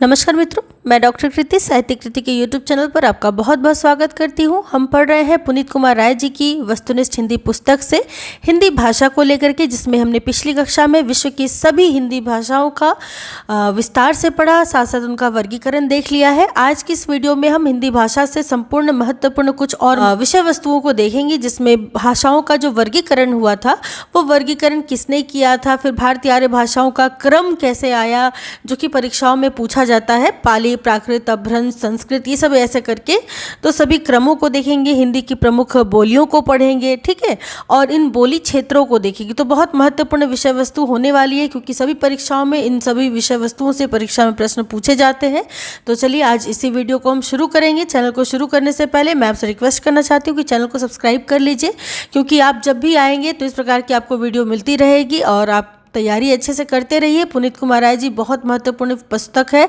नमस्कार मित्रों, मैं डॉक्टर कृति साहित्य कृति के यूट्यूब चैनल पर आपका बहुत बहुत स्वागत करती हूँ। हम पढ़ रहे हैं पुनीत कुमार राय जी की वस्तुनिष्ठ हिंदी पुस्तक से हिंदी भाषा को लेकर के, जिसमें हमने पिछली कक्षा में विश्व की सभी हिंदी भाषाओं का विस्तार से पढ़ा, साथ साथ उनका वर्गीकरण देख लिया है। आज की इस वीडियो में हम हिंदी भाषा से संपूर्ण महत्वपूर्ण कुछ और विषय वस्तुओं को देखेंगे, जिसमें भाषाओं का जो वर्गीकरण हुआ था वो वर्गीकरण किसने किया था, फिर भारतीय आर्य भाषाओं का क्रम कैसे आया, जो कि परीक्षाओं में पूछा जाता है, पाली, प्राकृत, अपभ्रंश, संस्कृत, ये सब ऐसे करके। तो सभी क्रमों को देखेंगे, हिंदी की प्रमुख बोलियों को पढ़ेंगे, ठीक है, और इन बोली क्षेत्रों को देखेंगे। तो बहुत महत्वपूर्ण विषय वस्तु होने वाली है, क्योंकि सभी परीक्षाओं में इन सभी विषय वस्तुओं से परीक्षा में प्रश्न पूछे जाते हैं। तो चलिए आज इसी वीडियो को हम शुरू करेंगे। चैनल को शुरू करने से पहले मैं आपसे रिक्वेस्ट करना चाहती हूँ कि चैनल को सब्सक्राइब कर लीजिए, क्योंकि आप जब भी आएंगे तो इस प्रकार की आपको वीडियो मिलती रहेगी और आप तैयारी अच्छे से करते रहिए। पुनीत कुमार राय जी बहुत महत्वपूर्ण पुस्तक है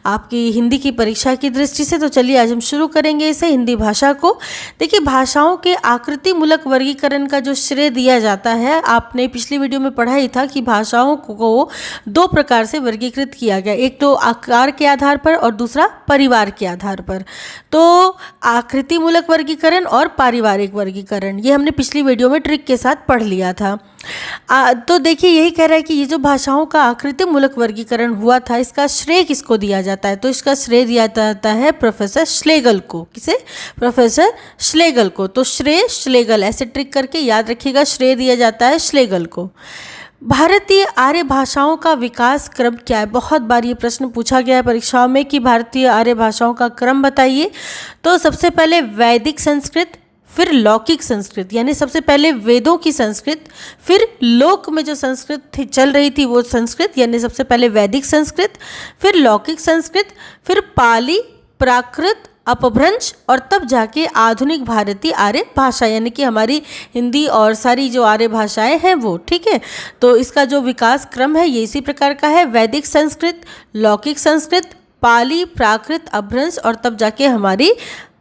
आपकी हिंदी की परीक्षा की दृष्टि से। तो चलिए आज हम शुरू करेंगे इसे, हिंदी भाषा को। देखिए, भाषाओं के आकृति मूलक वर्गीकरण का जो श्रेय दिया जाता है, आपने पिछली वीडियो में पढ़ा ही था कि भाषाओं को दो प्रकार से वर्गीकृत किया गया, एक तो आकार के आधार पर और दूसरा परिवार के आधार पर। तो आकृति मूलक वर्गीकरण और पारिवारिक वर्गीकरण, ये हमने पिछली वीडियो में ट्रिक के साथ पढ़ लिया था। तो देखिए, यही कह रहा है कि ये जो भाषाओं का आकृति मूलक वर्गीकरण हुआ था, इसका श्रेय किसको दिया जाता है? तो इसका श्रेय दिया जाता है प्रोफेसर श्लेगल को। किसे? प्रोफेसर श्लेगल को। तो श्रेय श्लेगल, ऐसे ट्रिक करके याद रखिएगा, श्रेय दिया जाता है श्लेगल को। भारतीय आर्य भाषाओं का विकास क्रम क्या है? बहुत बार ये प्रश्न पूछा गया है परीक्षाओं में कि भारतीय आर्य भाषाओं का क्रम बताइए। तो सबसे पहले वैदिक संस्कृत, फिर लौकिक संस्कृत, यानी सबसे पहले वेदों की संस्कृत, फिर लोक में जो संस्कृत चल रही थी वो संस्कृत, यानी सबसे पहले वैदिक संस्कृत, फिर लौकिक संस्कृत, फिर पाली, प्राकृत, अपभ्रंश, और तब जाके आधुनिक भारतीय आर्य भाषा, यानी कि हमारी हिंदी और सारी जो आर्य भाषाएं हैं वो, ठीक है। तो इसका जो विकास क्रम है ये इसी प्रकार का है, वैदिक संस्कृत, लौकिक संस्कृत, पाली, प्राकृत, अपभ्रंश, और तब जाके हमारी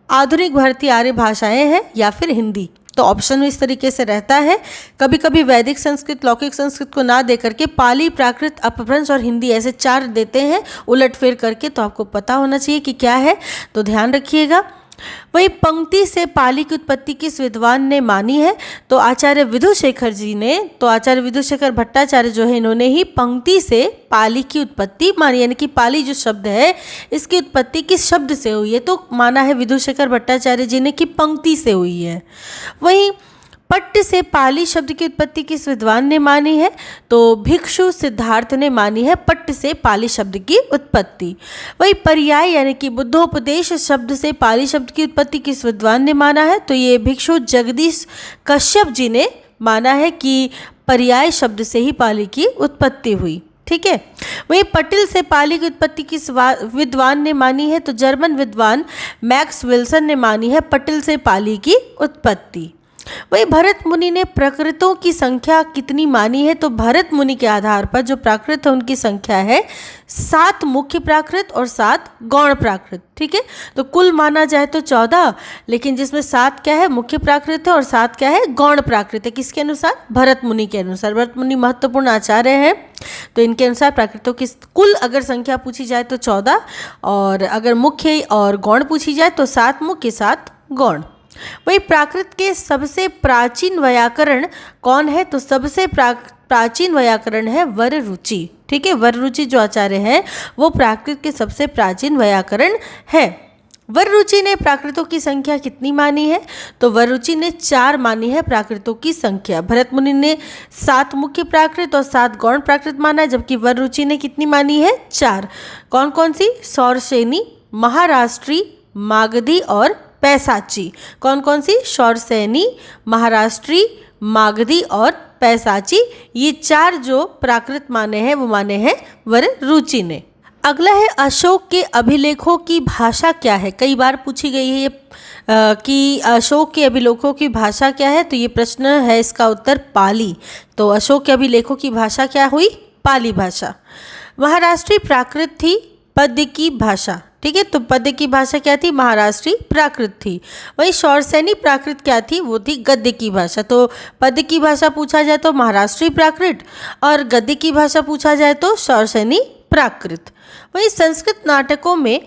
आधुनिक भारतीय आर्य भाषाएं हैं या फिर हिंदी। तो ऑप्शन में इस तरीके से रहता है। कभी कभी वैदिक संस्कृत, लौकिक संस्कृत को ना दे करके पाली, प्राकृत, अपभ्रंश और हिंदी ऐसे 4 देते हैं उलटफेर करके। तो आपको पता होना चाहिए कि क्या है, तो ध्यान रखिएगा। वही पंक्ति से पाली की उत्पत्ति किस विद्वान ने मानी है? तो आचार्य विधुशेखर जी ने। तो आचार्य विधुशेखर भट्टाचार्य जो है, इन्होंने ही पंक्ति से पाली की उत्पत्ति मानी, यानी कि पाली जो शब्द है इसकी उत्पत्ति किस शब्द से हुई है? तो माना है विधुशेखर भट्टाचार्य जी ने कि पंक्ति से हुई है। वहीं पट्ट से पाली शब्द की उत्पत्ति किस विद्वान ने मानी है? तो भिक्षु सिद्धार्थ ने मानी है पट्ट से पाली शब्द की उत्पत्ति। वही पर्याय यानी कि बुद्धोपदेश शब्द से पाली शब्द की उत्पत्ति किस विद्वान ने माना है? तो ये भिक्षु जगदीश कश्यप जी ने माना है कि पर्याय शब्द से ही पाली की उत्पत्ति हुई, ठीक है। वहीं पटिल से पाली की उत्पत्ति किस विद्वान ने मानी है? तो जर्मन विद्वान मैक्स विल्सन ने मानी है पटिल से पाली की उत्पत्ति। वही भरत मुनि ने प्राकृतों की संख्या कितनी मानी है? तो भरत मुनि के आधार पर जो प्राकृत है उनकी संख्या है 7 मुख्य प्राकृत और 7 गौण प्राकृत, ठीक है। तो कुल माना जाए तो 14, लेकिन जिसमें 7 क्या है? मुख्य प्राकृत है, और 7 क्या है? गौण प्राकृत है। किसके अनुसार? भरत मुनि के अनुसार। भरत मुनि महत्वपूर्ण आचार्य हैं, तो इनके अनुसार प्राकृतों की कुल अगर संख्या पूछी जाए तो 14, और अगर मुख्य और गौण पूछी जाए तो 7 मुख्य 7 गौण। वही प्राकृत के सबसे प्राचीन व्याकरण कौन है? तो सबसे प्राचीन व्याकरण है वररुचि, ठीक है। वररुचि जो आचार्य हैं वो प्राकृत के सबसे प्राचीन व्याकरण है। वररुचि ने प्राकृतों की संख्या कितनी मानी है? तो वररुचि ने 4 मानी है प्राकृतों की संख्या। भरत मुनि ने 7 मुख्य प्राकृत और 7 गौण प्राकृत माना है, जबकि वररुचि ने कितनी मानी है? 4। कौन कौन सी? सौरसेनी, महाराष्ट्री, मागधी और पैसाची। कौन कौन सी? सौरसेनी, महाराष्ट्री, मागधी और पैसाची। ये 4 जो प्राकृत माने हैं वो माने हैं वररुचि ने। अगला है अशोक के अभिलेखों की भाषा क्या है? कई बार पूछी गई है ये कि अशोक के अभिलेखों की भाषा क्या है? तो ये प्रश्न है, इसका उत्तर पाली। तो अशोक के अभिलेखों की भाषा क्या हुई? पाली भाषा। महाराष्ट्री प्राकृत थी पद्य की भाषा, ठीक है। तो पद्य की भाषा क्या थी? महाराष्ट्री प्राकृत थी। वहीं सौरसेनी प्राकृत क्या थी? वो थी गद्य की भाषा। तो पद्य की भाषा पूछा जाए तो महाराष्ट्री प्राकृत, और गद्य की भाषा पूछा जाए तो सौरसेनी प्राकृत। वहीं संस्कृत नाटकों में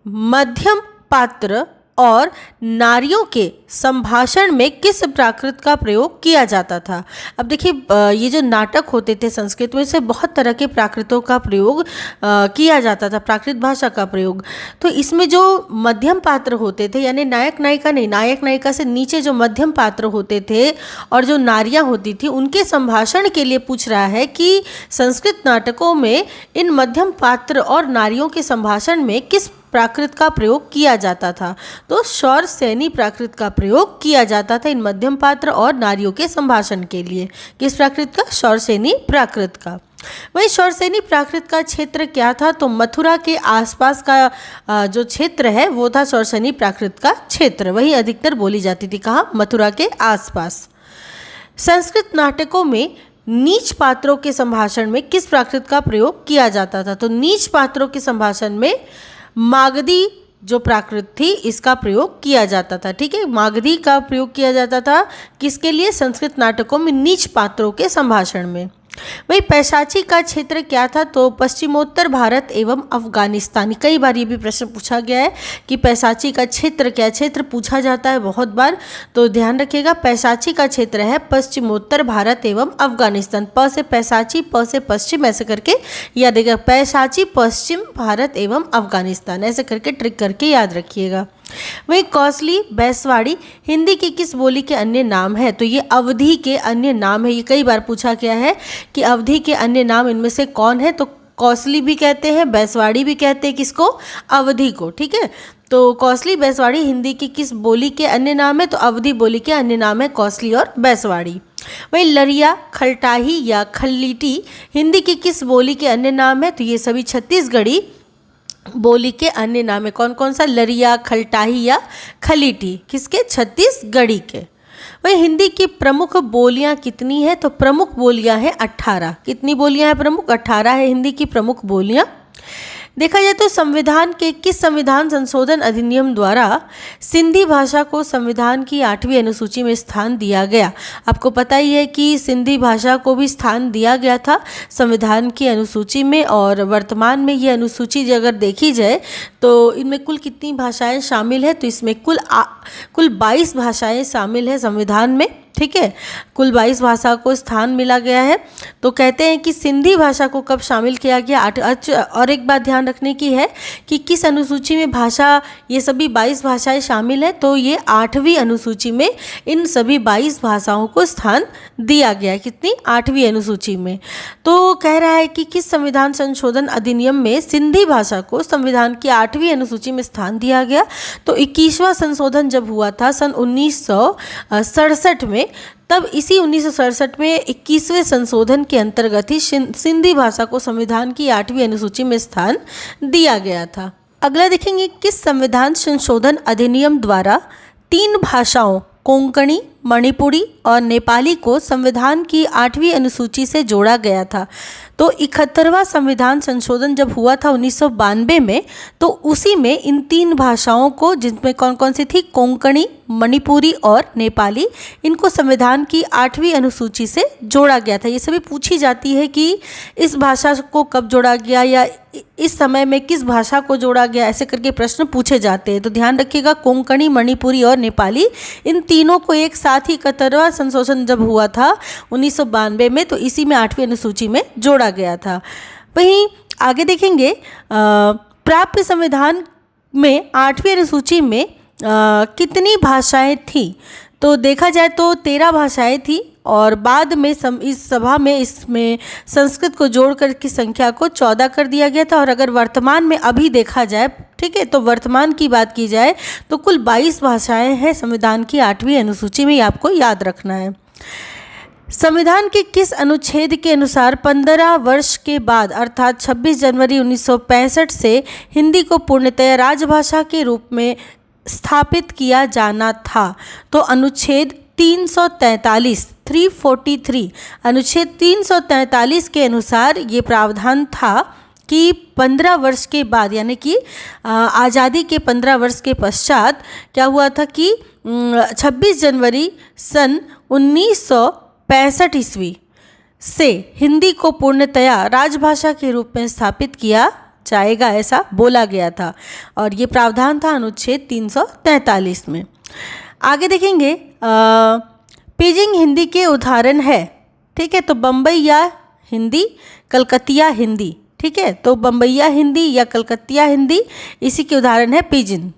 मध्यम पात्र और नारियों के संभाषण में किस प्राकृत का प्रयोग किया जाता था। अब देखिए ये जो नाटक होते थे संस्कृत में से बहुत तरह के प्राकृतों का प्रयोग किया जाता था, प्राकृत भाषा का प्रयोग। तो इसमें जो मध्यम पात्र होते थे, यानी नायक नायिका नहीं, नायक नायिका से नीचे जो मध्यम पात्र होते थे और जो नारियां होती थी, उनके संभाषण के लिए पूछ रहा है कि संस्कृत नाटकों में इन मध्यम पात्र और नारियों के संभाषण में किस प्राकृत का प्रयोग किया जाता था। तो शौर सैनी प्राकृत का प्रयोग किया जाता था इन मध्यम पात्र और नारियों के संभाषण के लिए। किस प्राकृत का? शौर सैनी प्राकृत का। वही शौर सैनी प्राकृत का क्षेत्र क्या था? तो मथुरा के आसपास का जो क्षेत्र है वो था शौर सैनी प्राकृत का क्षेत्र। वही अधिकतर बोली जाती थी। कहाँ? मथुरा के आसपास। संस्कृत नाटकों में नीच पात्रों के संभाषण में किस प्राकृत का प्रयोग किया जाता था? तो नीच पात्रों के संभाषण में मागधी जो प्राकृत थी इसका प्रयोग किया जाता था। ठीक है, मागधी का प्रयोग किया जाता था किसके लिए? संस्कृत नाटकों में नीच पात्रों के संभाषण में। वही पैशाची का क्षेत्र क्या था? तो पश्चिमोत्तर भारत एवं अफगानिस्तान। कई बार ये भी प्रश्न पूछा गया है कि पैशाची का क्षेत्र क्या? क्षेत्र पूछा जाता है बहुत बार, तो ध्यान रखिएगा। पैशाची का क्षेत्र है पश्चिमोत्तर भारत एवं अफगानिस्तान। प से पैशाची, प से पश्चिम, ऐसे करके याद रखिएगा। पैशाची, पश्चिम भारत एवं अफगानिस्तान, ऐसे करके ट्रिक करके याद रखिएगा। वही कौसली, बैसवाड़ी हिंदी की किस बोली के अन्य नाम है? तो ये अवधी के अन्य नाम है। ये कई बार पूछा गया है कि अवधी के अन्य नाम इनमें से कौन है? तो कौसली भी कहते हैं, बैसवाड़ी भी कहते हैं। किसको? अवधी को। ठीक है, तो कौसली, बैसवाड़ी हिंदी की किस बोली के अन्य नाम है? तो अवधी बोली के अन्य नाम है कौसली और बैसवाड़ी। वही लरिया, खलटाही या खल्लीटी हिंदी की किस बोली के अन्य नाम है? तो ये सभी छत्तीसगढ़ी बोली के अन्य नाम है। कौन कौन सा? लरिया, खलटाही या खलीटी, किसके? छत्तीसगढ़ी के। वही हिंदी की प्रमुख बोलियां कितनी है? तो प्रमुख बोलियां हैं 18। कितनी बोलियां हैं प्रमुख? 18 है हिंदी की प्रमुख बोलियां। देखा जाए तो संविधान के किस संविधान संशोधन अधिनियम द्वारा सिंधी भाषा को संविधान की 8वीं अनुसूची में स्थान दिया गया? आपको पता ही है कि सिंधी भाषा को भी स्थान दिया गया था संविधान की अनुसूची में। और वर्तमान में ये अनुसूची अगर देखी जाए तो इनमें कुल कितनी भाषाएं शामिल है? तो इसमें कुल 22 भाषाएं शामिल है संविधान में। ठीक है, कुल 22 भाषा को स्थान मिला गया है। तो कहते हैं कि सिंधी भाषा को कब शामिल किया गया? और एक बात ध्यान रखने की है कि किस अनुसूची में भाषा, ये सभी 22 भाषाएं शामिल है, तो ये 8वीं अनुसूची में इन सभी 22 भाषाओं को स्थान दिया गया है। कितनी? 8वीं अनुसूची में। तो कह रहा है कि किस संविधान संशोधन अधिनियम में सिंधी भाषा को संविधान की 8वीं अनुसूची में स्थान दिया गया? तो 21वां संशोधन जब हुआ था सन 1967 में, तब इसी 1967 में 21वें संशोधन के अंतर्गत ही सिंधी भाषा को संविधान की 8वीं अनुसूची में स्थान दिया गया था। अगला देखेंगे, किस संविधान संशोधन अधिनियम द्वारा 3 भाषाओं कोंकणी, मणिपुरी और नेपाली को संविधान की 8वीं अनुसूची से जोड़ा गया था? तो 71वां संविधान संशोधन जब हुआ था 1992 में, तो उसी में इन 3 भाषाओं को, जिनमें कौन कौन सी थी? कोंकणी, मणिपुरी और नेपाली, इनको संविधान की 8वीं अनुसूची से जोड़ा गया था। ये सभी पूछी जाती है कि इस भाषा को कब जोड़ा गया या इस समय में किस भाषा को जोड़ा गया, ऐसे करके प्रश्न पूछे जाते हैं। तो ध्यान रखिएगा, कोंकणी, मणिपुरी और नेपाली, इन तीनों को एक साथ ही 71वां संशोधन जब हुआ था 1992 में, तो इसी में 8वीं अनुसूची में जोड़ा गया था। वहीं आगे देखेंगे, प्राप्त संविधान में 8वीं अनुसूची में कितनी भाषाएं थी? तो देखा जाए तो 13 भाषाएं थी और बाद में इस सभा में इसमें संस्कृत को जोड़कर की संख्या को 14 कर दिया गया था। और अगर वर्तमान में अभी देखा जाए, ठीक है, तो वर्तमान की बात की जाए तो कुल 22 भाषाएं हैं संविधान की 8वीं अनुसूची में। ये आपको याद रखना है। संविधान के किस अनुच्छेद के अनुसार 15 वर्ष के बाद अर्थात 26 जनवरी 1965 से हिंदी को पूर्णतया राजभाषा के रूप में स्थापित किया जाना था? तो अनुच्छेद 343 अनुच्छेद 343 के अनुसार ये प्रावधान था कि 15 वर्ष के बाद, यानी कि आज़ादी के 15 वर्ष के पश्चात क्या हुआ था कि 26 जनवरी सन 1965 ईस्वी से हिंदी को पूर्णतया राजभाषा के रूप में स्थापित किया जाएगा, ऐसा बोला गया था और ये प्रावधान था अनुच्छेद 343 में। आगे देखेंगे पिजिंग हिंदी के उदाहरण है, ठीक है। तो बम्बईया हिंदी, कलकतिया हिंदी, ठीक है। तो बम्बईया हिंदी या कलकतिया हिंदी इसी के उदाहरण है पिजिन।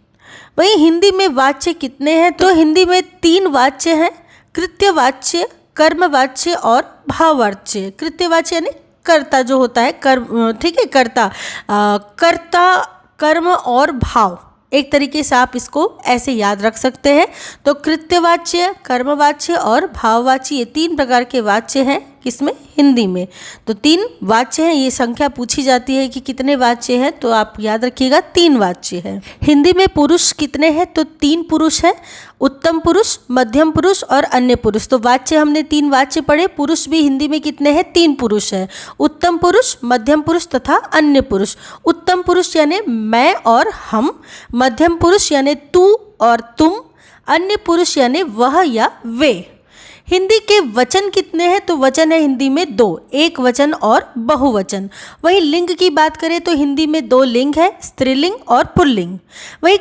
वहीं हिंदी में वाच्य कितने हैं? तो हिंदी में 3 वाच्य हैं, कृत्यवाच्य, कर्मवाच्य और भाववाच्य। कृत्यवाच्य यानी कर्ता जो होता है, कर्म, ठीक है, कर्ता, कर्ता, कर्म और भाव, एक तरीके से आप इसको ऐसे याद रख सकते हैं। तो कृत्यवाच्य, कर्मवाच्य और भाववाच्य, ये 3 प्रकार के वाच्य हैं किसमें? हिंदी में। तो 3 वाच्य हैं, ये संख्या पूछी जाती है कि कितने वाच्य हैं, तो आप याद रखिएगा 3 वाच्य हैं। हिंदी में पुरुष कितने हैं? तो 3 पुरुष हैं, उत्तम पुरुष, मध्यम पुरुष और अन्य पुरुष। तो वाच्य हमने 3 वाच्य पढ़े। पुरुष भी हिंदी में कितने हैं? 3 पुरुष हैं, उत्तम पुरुष, मध्यम पुरुष तथा अन्य पुरुष। उत्तम पुरुष यानी मैं और हम, मध्यम पुरुष यानी तू और तुम, अन्य पुरुष यानी वह या वे। हिंदी के वचन कितने हैं? तो वचन है हिंदी में 2, एक वचन और बहुवचन। वहीं लिंग की बात करें तो हिंदी में 2 लिंग है, स्त्रीलिंग और पुल्लिंग। वहीं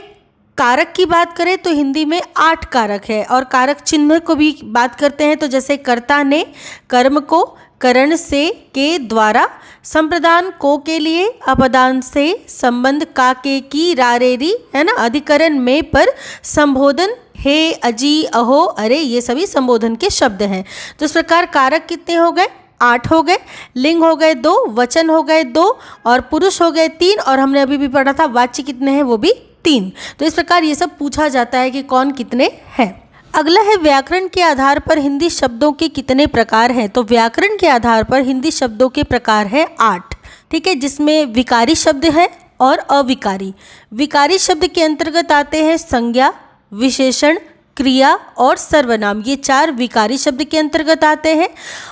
कारक की बात करें तो हिंदी में 8 कारक है और कारक चिन्ह को भी बात करते हैं। तो जैसे कर्ता ने कर्म को करण से के द्वारा, संप्रदान को के लिए, अपदान से, संबंध का के की रारेरी, है ना, अधिकरण में पर, संबोधन हे, अजी, अहो, अरे, ये सभी संबोधन के शब्द हैं। तो इस प्रकार कारक कितने हो गए? 8 हो गए, लिंग हो गए 2, वचन हो गए 2 और पुरुष हो गए 3 और हमने अभी भी पढ़ा था वाच्य कितने हैं? वो भी 3। तो इस प्रकार ये सब पूछा जाता है कि कौन कितने हैं। अगला है व्याकरण के आधार पर हिंदी शब्दों के कितने प्रकार हैं? तो व्याकरण के आधार पर हिंदी शब्दों के प्रकार है 8, ठीक है, जिसमें विकारी शब्द है और अविकारी। विकारी शब्द के अंतर्गत आते हैं संज्ञा, विशेषण, क्रिया और सर्वनाम, ये 4 विकारी शब्द के अंतर्गत आते हैं।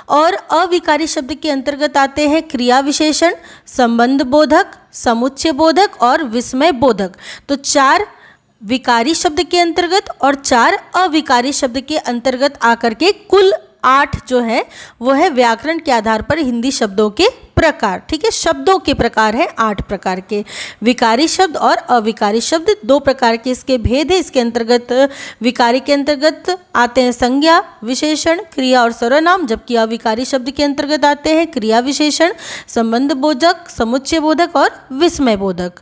और अविकारी शब्द के अंतर्गत आते हैं क्रिया विशेषण, संबंध बोधक, समुच्चय बोधक और विस्मय बोधक। तो 4 विकारी शब्द के अंतर्गत और 4 अविकारी शब्द के अंतर्गत आकर के कुल 8 जो है वो है व्याकरण के आधार पर हिंदी शब्दों के प्रकार, ठीक है। शब्दों के प्रकार हैं 8 प्रकार के, विकारी शब्द और अविकारी शब्द 2 प्रकार के इसके भेद है। इसके अंतर्गत विकारी के अंतर्गत आते हैं संज्ञा, विशेषण, क्रिया और सर्वनाम, जबकि अविकारी शब्द के अंतर्गत आते हैं क्रिया विशेषण, संबंध बोधक, समुच्चय बोधक और विस्मय बोधक।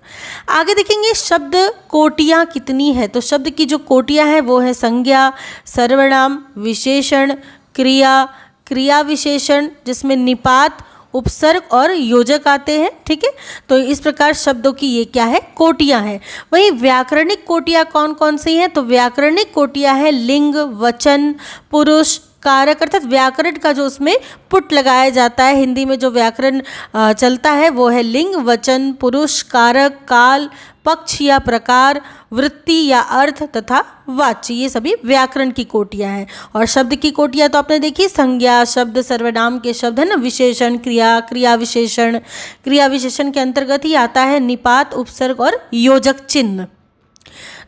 आगे देखेंगे शब्द कोटियाँ कितनी है। तो शब्द की जो कोटियाँ हैं वो है संज्ञा, सर्वनाम, विशेषण, क्रिया, क्रिया विशेषण जिसमें निपात, उपसर्ग और योजक आते हैं, ठीक है। तो इस प्रकार शब्दों की ये क्या है? कोटियाँ हैं। वहीं व्याकरणिक कोटियाँ कौन कौन सी हैं? तो व्याकरणिक कोटियाँ हैं लिंग, वचन, पुरुष, कारक, अर्थात व्याकरण का जो उसमें पुट लगाया जाता है। हिंदी में जो व्याकरण चलता है वो है लिंग, वचन, पुरुष, कारक, काल, पक्ष या प्रकार, वृत्ति या अर्थ तथा वाच्य, ये सभी व्याकरण की कोटियाँ हैं। और शब्द की कोटियाँ तो आपने देखी, संज्ञा शब्द सर्वनाम के शब्द है ना, विशेषण, क्रिया, क्रिया विशेषण, क्रिया विशेषण के अंतर्गत ही आता है निपात, उपसर्ग और योजक चिन्ह।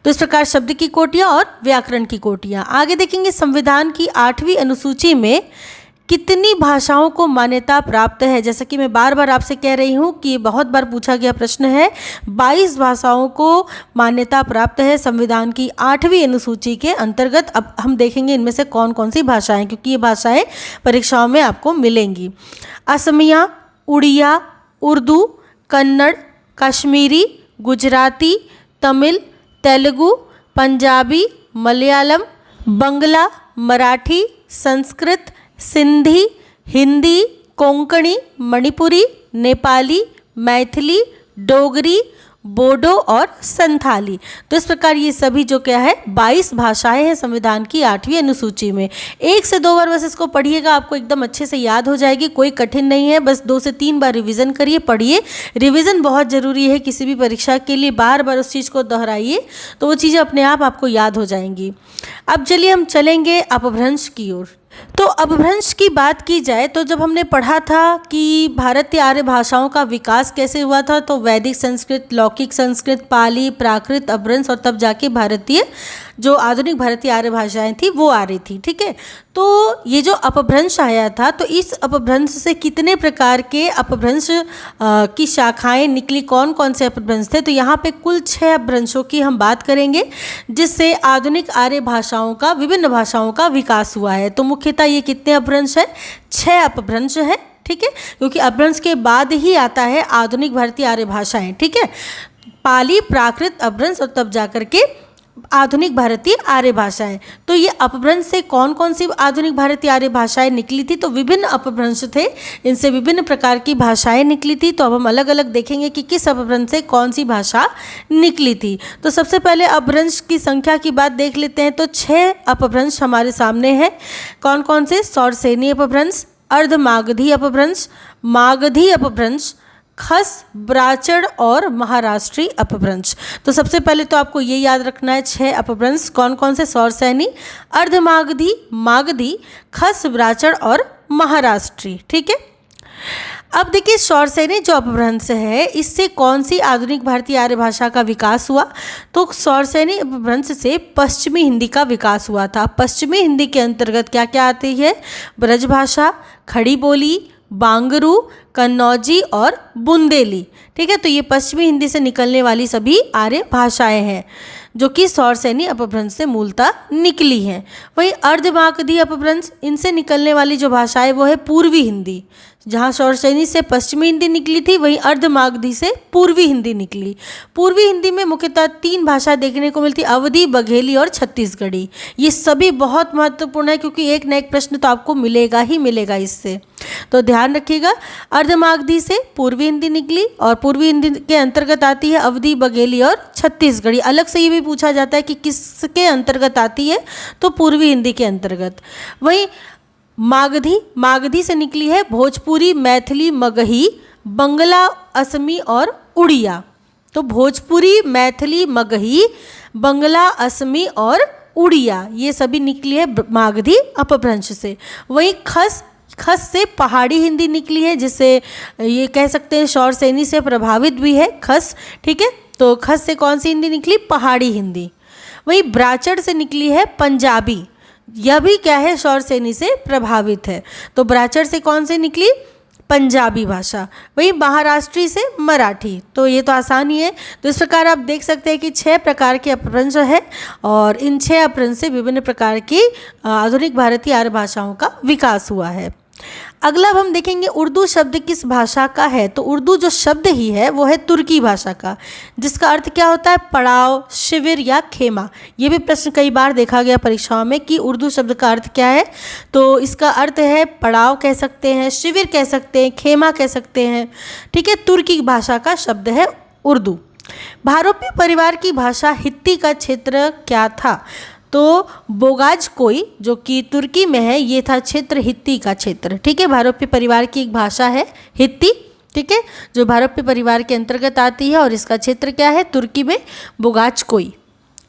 तो इस प्रकार शब्द की कोटियाँ और व्याकरण की कोटियाँ। आगे देखेंगे संविधान की 8वीं अनुसूची में कितनी भाषाओं को मान्यता प्राप्त है। जैसा कि मैं बार बार आपसे कह रही हूँ कि बहुत बार पूछा गया प्रश्न है, 22 भाषाओं को मान्यता प्राप्त है संविधान की 8वीं अनुसूची के अंतर्गत। अब हम देखेंगे इनमें से कौन कौन सी भाषाएं, क्योंकि ये भाषाएं परीक्षाओं में आपको मिलेंगी। असमिया, उड़िया, उर्दू, कन्नड़, कश्मीरी, गुजराती, तमिल, तेलुगु, पंजाबी, मलयालम, बंगला, मराठी, संस्कृत, सिंधी, हिंदी, कोंकणी, मणिपुरी, नेपाली, मैथिली, डोगरी, बोडो और संथाली। तो इस प्रकार ये सभी जो क्या है 22 भाषाएं हैं संविधान की 8वीं अनुसूची में। 1 से 2 बार बस इसको पढ़िएगा, आपको एकदम अच्छे से याद हो जाएगी, कोई कठिन नहीं है। बस 2 से 3 बार रिवीजन करिए, पढ़िए। रिवीजन बहुत ज़रूरी है किसी भी परीक्षा के लिए, बार बार उस चीज़ को दोहराइए तो वो चीज़ें अपने आप आपको याद हो जाएंगी। अब चलिए हम चलेंगे अपभ्रंश की ओर। तो अपभ्रंश की बात की जाए तो जब हमने पढ़ा था कि भारतीय आर्य भाषाओं का विकास कैसे हुआ था, तो वैदिक संस्कृत, लौकिक संस्कृत, पाली, प्राकृत, अपभ्रंश और तब जाके भारतीय जो आधुनिक भारतीय आर्य भाषाएं थी वो आ रही थी। ठीक है, तो ये जो अपभ्रंश आया था, तो इस अपभ्रंश से कितने प्रकार के अपभ्रंश की शाखाएं निकली, कौन कौन से अपभ्रंश थे, तो यहाँ पे कुल 6 अपभ्रंशों की हम बात करेंगे जिससे आधुनिक आर्य भाषाओं का, विभिन्न भाषाओं का विकास हुआ है। तो मुख्यतः ये कितने अपभ्रंश हैं? 6 अपभ्रंश हैं। ठीक है, क्योंकि अपभ्रंश के बाद ही आता है आधुनिक भारतीय आर्य भाषाएं। ठीक है, पाली, प्राकृत, अपभ्रंश और तब जाकर के आधुनिक भारतीय आर्य भाषाएं। तो ये अपभ्रंश से कौन कौन सी आधुनिक भारतीय आर्य भाषाएं निकली थी, तो विभिन्न अपभ्रंश थे, इनसे विभिन्न प्रकार की भाषाएं निकली थी। तो अब हम अलग अलग देखेंगे कि किस अपभ्रंश से कौन सी भाषा निकली थी। तो सबसे पहले अपभ्रंश की संख्या की बात देख लेते हैं। तो 6 अपभ्रंश हमारे सामने हैं। कौन कौन से? सौरसेनी अपभ्रंश, अर्धमागधी अपभ्रंश, मागधी अपभ्रंश, खस, ब्राचड़ और महाराष्ट्री अपभ्रंश। तो सबसे पहले तो आपको ये याद रखना है 6 अपभ्रंश कौन कौन से? सौरसेनी, अर्धमागधी, मागधी, खस, ब्राचड़ और महाराष्ट्री। ठीक है, अब देखिए सौरसेनी जो अपभ्रंश है, इससे कौन सी आधुनिक भारतीय आर्य भाषा का विकास हुआ? तो सौरसेनी अपभ्रंश से पश्चिमी हिंदी का विकास हुआ था। पश्चिमी हिंदी के अंतर्गत क्या क्या आती है? ब्रजभाषा, खड़ी बोली, बांगरू, कन्नौजी और बुंदेली। ठीक है, तो ये पश्चिमी हिंदी से निकलने वाली सभी आर्य भाषाएं हैं जो कि सौरसेनी अपभ्रंश से मूलतः निकली हैं। वहीं अर्धमागधी अपभ्रंश, इनसे निकलने वाली जो भाषाएं वो है पूर्वी हिंदी। जहाँ सौरसेनी से पश्चिमी हिंदी निकली थी, वहीं अर्धमागधी से पूर्वी हिंदी निकली। पूर्वी हिंदी में मुख्यतः 3 भाषा देखने को मिलती, अवधी, बघेली और छत्तीसगढ़ी। ये सभी बहुत महत्वपूर्ण है क्योंकि एक न एक प्रश्न तो आपको मिलेगा ही मिलेगा इससे, तो ध्यान रखिएगा। अर्धमागधी से पूर्वी हिंदी निकली और पूर्वी हिंदी के अंतर्गत आती है अवधी, बघेली और छत्तीसगढ़ी। अलग से ये भी पूछा जाता है कि किसके अंतर्गत आती है, तो पूर्वी हिंदी के अंतर्गत। वहीं मागधी से निकली है भोजपुरी, मैथिली, मगही, बंगला, असमी और उड़िया। तो भोजपुरी, मैथिली, मगही, बंगला, असमी और उड़िया, ये सभी निकली है मागधी अपभ्रंश से। वहीं खस से पहाड़ी हिंदी निकली है, जिससे ये कह सकते हैं सौरसेनी से प्रभावित भी है खस। ठीक है, तो खस से कौन सी हिंदी निकली? पहाड़ी हिंदी। वहीं ब्राचड़ से निकली है पंजाबी, यह भी क्या है? सौरसेनी से प्रभावित है। तो ब्राचड़ से कौन सी निकली? पंजाबी भाषा। वहीं महाराष्ट्री से मराठी। तो ये तो आसान ही है। तो इस प्रकार आप देख सकते हैं कि 6 प्रकार के अपभ्रंश है और इन 6 अपभ्रंश से विभिन्न प्रकार की आधुनिक भारतीय आर्य भाषाओं का विकास हुआ है। अगला अब हम देखेंगे उर्दू शब्द किस भाषा का है। तो उर्दू जो शब्द ही है वो है तुर्की भाषा का, जिसका अर्थ क्या होता है? पड़ाव, शिविर या खेमा। ये भी प्रश्न कई बार देखा गया परीक्षाओं में कि उर्दू शब्द का अर्थ क्या है। तो इसका अर्थ है पड़ाव कह सकते हैं, शिविर कह सकते हैं, खेमा कह सकते हैं। ठीक है, तुर्की भाषा का शब्द है उर्दू। भारोपी परिवार की भाषा हित्ती का क्षेत्र क्या था? तो बोगाजकोई जो कि तुर्की में है, ये था क्षेत्र हित्ती का क्षेत्र। ठीक है, भारोपी परिवार की एक भाषा है हित्ती। ठीक है, जो भारोपी परिवार के अंतर्गत आती है और इसका क्षेत्र क्या है? तुर्की में बोगाजकोई।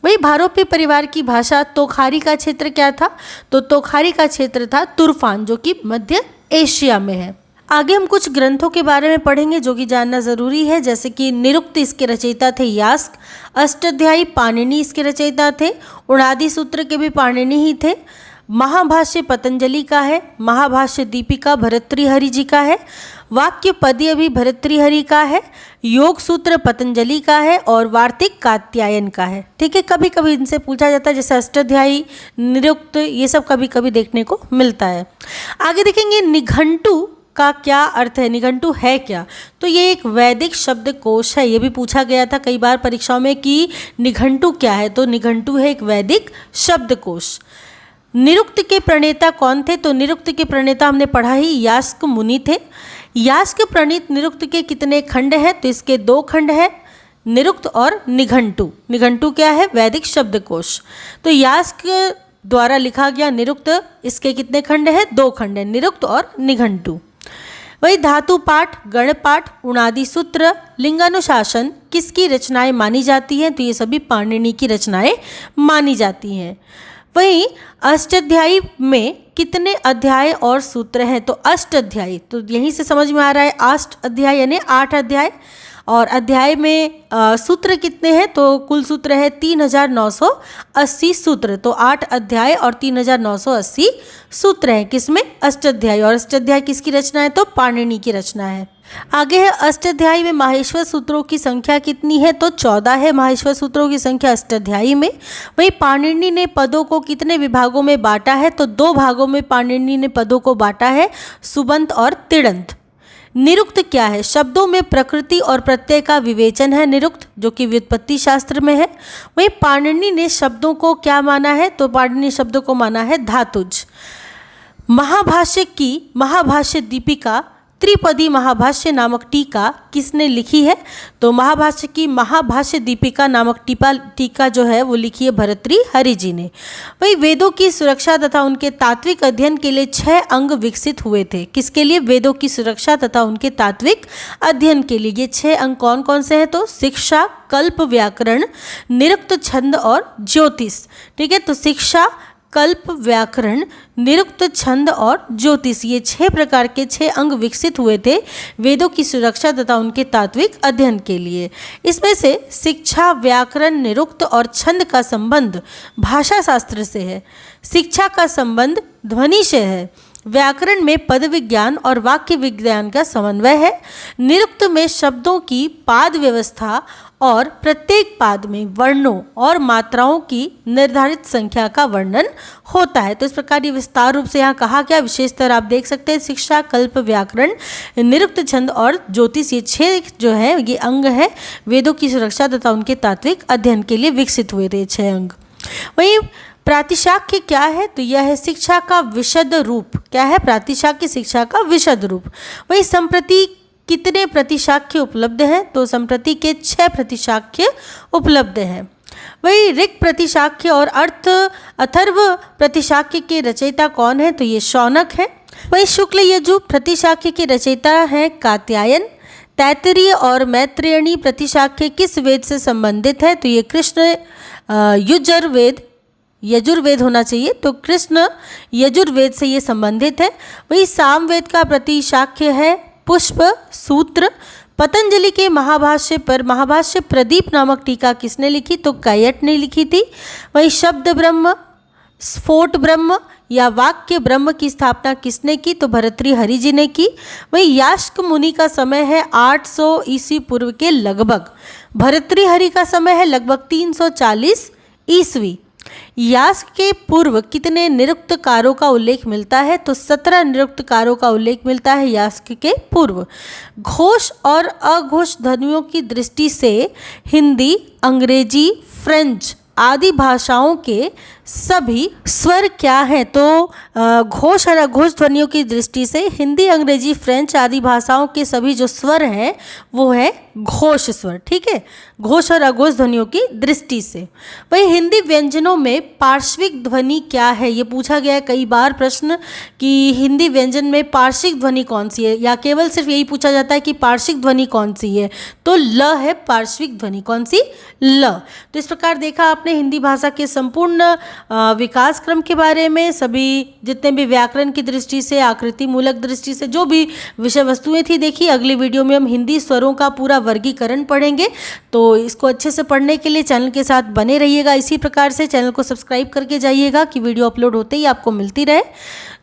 वही भारोपी परिवार की भाषा तोखारी का क्षेत्र क्या था? तो तोखारी का क्षेत्र था तुर्फान, जो कि मध्य एशिया में है। आगे हम कुछ ग्रंथों के बारे में पढ़ेंगे जो कि जानना जरूरी है, जैसे कि निरुक्त इसके रचयिता थे यास्क, अष्टाध्यायी पाणिनि इसके रचयिता थे, उणादि सूत्र के भी पाणिनि ही थे, महाभाष्य पतंजलि का है, महाभाष्य दीपिका भर्तृहरि जी का है, वाक्य पद्य भी भर्तृहरि का है, योग सूत्र पतंजलि का है और वार्तिक कात्यायन का है। ठीक है, कभी कभी इनसे पूछा जाता है, जैसे अष्टाध्यायी, निरुक्त, ये सब कभी कभी देखने को मिलता है। आगे देखेंगे निघंटु का क्या अर्थ है, निघंटु है क्या? तो ये एक वैदिक शब्दकोश है। ये भी पूछा गया था कई बार परीक्षाओं में कि निघंटु क्या है, तो निघंटु है एक वैदिक शब्दकोश। निरुक्त के प्रणेता कौन थे? तो निरुक्त के प्रणेता हमने पढ़ा ही यास्क मुनि थे। यास्क प्रणीत निरुक्त के कितने खंड हैं? तो इसके 2 खंड है, निरुक्त और निघंटु। निघंटु क्या है? वैदिक शब्दकोश। तो यास्क द्वारा लिखा गया निरुक्त, इसके कितने खंड है? 2 खंड है, निरुक्त और निघंटु। वही धातु पाठ, गण पाठ, उणादि सूत्र, लिंगानुशासन किसकी रचनाएं मानी जाती हैं? तो ये सभी पाणिनि की रचनाएं मानी जाती हैं। वहीं अष्टाध्यायी में कितने अध्याय और सूत्र हैं? तो अष्ट अध्याय, तो यहीं से समझ में आ रहा है अष्ट अध्याय यानी 8 अध्याय। और अध्याय में सूत्र कितने हैं? तो कुल सूत्र है 3980 सूत्र। तो 8 अध्याय और 3980 सूत्र हैं किसमें? अष्टाध्यायी। और अष्टाध्यायी किसकी रचना है? तो पाणिनि की रचना है। आगे है अष्टाध्यायी में माहेश्वर सूत्रों की संख्या कितनी है? तो 14 है माहेश्वर सूत्रों की संख्या अष्टाध्यायी में। वहीं पाणिनि ने पदों को कितने विभागों में बांटा है? तो 2 भागों में पाणिनि ने पदों को बांटा है, सुबंत और तिङन्त। निरुक्त क्या है? शब्दों में प्रकृति और प्रत्यय का विवेचन है निरुक्त, जो कि व्युत्पत्ति शास्त्र में है। वहीं पाणिनि ने शब्दों को क्या माना है? तो पाणिनि शब्दों को माना है धातुज। महाभाष्य दीपिका त्रिपदी महाभाष्य नामक टीका किसने लिखी है? तो महाभाष्य दीपिका नामक टीका जो है वो लिखी है भर्तृहरि जी ने। वही वेदों की सुरक्षा तथा उनके तात्विक अध्ययन के लिए 6 अंग विकसित हुए थे। किसके लिए? वेदों की सुरक्षा तथा उनके तात्विक अध्ययन के लिए। ये 6 अंग कौन कौन से हैं? तो शिक्षा, कल्प, व्याकरण, निरुक्त, छंद और ज्योतिष। ठीक है, तो शिक्षा, कल्प, व्याकरण, निरुक्त, छंद और ज्योतिष, ये 6 प्रकार के 6 अंग विकसित हुए थे वेदों की सुरक्षा तथा उनके तात्विक अध्ययन के लिए। इसमें से शिक्षा, व्याकरण, निरुक्त और छंद का संबंध भाषा शास्त्र से है। शिक्षा का संबंध ध्वनि से है। व्याकरण में पद विज्ञान और वाक्य विज्ञान का समन्वय है। निरुक्त में शब्दों की पाद व्यवस्था और प्रत्येक पाद में वर्णों और मात्राओं की निर्धारित संख्या का वर्णन होता है। तो इस प्रकार ये विस्तार रूप से यहाँ कहा गया। विशेषतर आप देख सकते हैं शिक्षा, कल्प, व्याकरण, निरुक्त, छंद और ज्योतिष, ये 6 जो है ये अंग है वेदों की सुरक्षा तथा उनके तात्विक अध्ययन के लिए विकसित हुए थे 6 अंग। वहीं प्रातिशाख्य क्या है? तो यह है शिक्षा का विशद रूप। क्या है? प्रातिशाख्य शिक्षा का विशद रूप। वही संप्रति कितने प्रतिशाख्य उपलब्ध हैं? तो संप्रति के 6 प्रतिशाख्य उपलब्ध हैं। वही ऋक् प्रतिशाख्य और अथर्व प्रतिशाख्य के रचयिता कौन है? तो ये शौनक है। वही शुक्ल यजु प्रतिशाख्य के रचयिता है कात्यायन। तैत्तिरीय और मैत्रेयणी प्रतिशाख्य किस वेद से संबंधित है? तो ये कृष्ण यजुर्वेद होना चाहिए, तो कृष्ण यजुर्वेद से ये संबंधित है। वही सामवेद का प्रतिशाख्य है पुष्प सूत्र। पतंजलि के महाभाष्य पर महाभाष्य प्रदीप नामक टीका किसने लिखी? तो कैयट ने लिखी थी। वही शब्द ब्रह्म, स्फोट ब्रह्म या वाक्य ब्रह्म की स्थापना किसने की? तो भर्तृहरि जी ने की। वही यास्क मुनि का समय है 800 ईस्वी पूर्व के लगभग। भर्तृहरि का समय है लगभग 340 ईस्वी। यास्क के पूर्व कितने निरुक्तकारों का उल्लेख मिलता है? तो 17 निरुक्तकारों का उल्लेख मिलता है यास्क के पूर्व। घोष और अघोष ध्वनियों की दृष्टि से हिंदी, अंग्रेजी, फ्रेंच आदि भाषाओं के सभी स्वर क्या हैं? तो घोष और अघोष ध्वनियों की दृष्टि से हिंदी, अंग्रेजी, फ्रेंच आदि भाषाओं के सभी जो स्वर हैं वो है घोष स्वर। ठीक है, घोष और अघोष ध्वनियों की दृष्टि से। वही हिंदी व्यंजनों में पार्श्विक ध्वनि क्या है? ये पूछा गया है कई बार प्रश्न कि हिंदी व्यंजन में पार्श्विक ध्वनि कौन सी है, या केवल सिर्फ यही पूछा जाता है कि पार्श्विक ध्वनि कौन सी है? तो ल है पार्श्विक ध्वनि। कौन सी? ल। तो इस प्रकार देखा आपने हिंदी भाषा के संपूर्ण विकास क्रम के बारे में, सभी जितने भी व्याकरण की दृष्टि से, आकृति मूलक दृष्टि से जो भी विषय वस्तुएं थी देखी। अगली वीडियो में हम हिंदी स्वरों का पूरा वर्गीकरण पढ़ेंगे। तो इसको अच्छे से पढ़ने के लिए चैनल के साथ बने रहिएगा। इसी प्रकार से चैनल को सब्सक्राइब करके जाइएगा कि वीडियो अपलोड होते ही आपको मिलती रहे।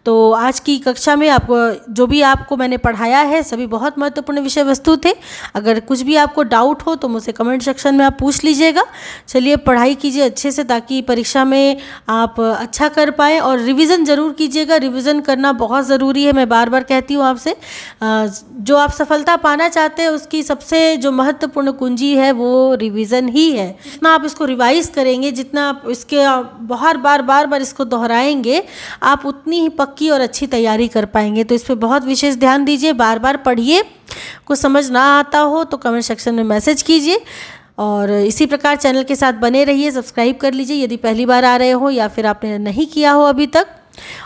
तो आज की कक्षा में आपको जो भी आपको मैंने पढ़ाया है सभी बहुत महत्वपूर्ण विषय वस्तु थे। अगर कुछ भी आपको डाउट हो तो मुझसे कमेंट सेक्शन में आप पूछ लीजिएगा। चलिए पढ़ाई कीजिए अच्छे से ताकि परीक्षा में आप अच्छा कर पाएँ, और रिवीजन ज़रूर कीजिएगा। रिवीजन करना बहुत ज़रूरी है। मैं बार बार कहती हूँ आपसे, जो आप सफलता पाना चाहते हैं उसकी सबसे जो महत्वपूर्ण कुंजी है वो रिवीजन ही है। जितना आप इसको रिवाइज करेंगे, जितना आप इसके बार बार इसको दोहराएंगे, आप उतनी ही पक्की और अच्छी तैयारी कर पाएंगे। तो इस पर बहुत विशेष ध्यान दीजिए, बार बार पढ़िए। कुछ समझ ना आता हो तो कमेंट सेक्शन में मैसेज कीजिए, और इसी प्रकार चैनल के साथ बने रहिए। सब्सक्राइब कर लीजिए यदि पहली बार आ रहे हो या फिर आपने नहीं किया हो अभी तक,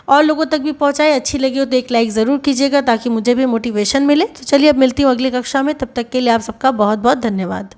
और लोगों तक भी पहुंचाए। अच्छी लगी हो तो एक लाइक ज़रूर कीजिएगा ताकि मुझे भी मोटिवेशन मिले। तो चलिए अब मिलती हूँ अगली कक्षा में। तब तक के लिए आप सबका बहुत बहुत धन्यवाद।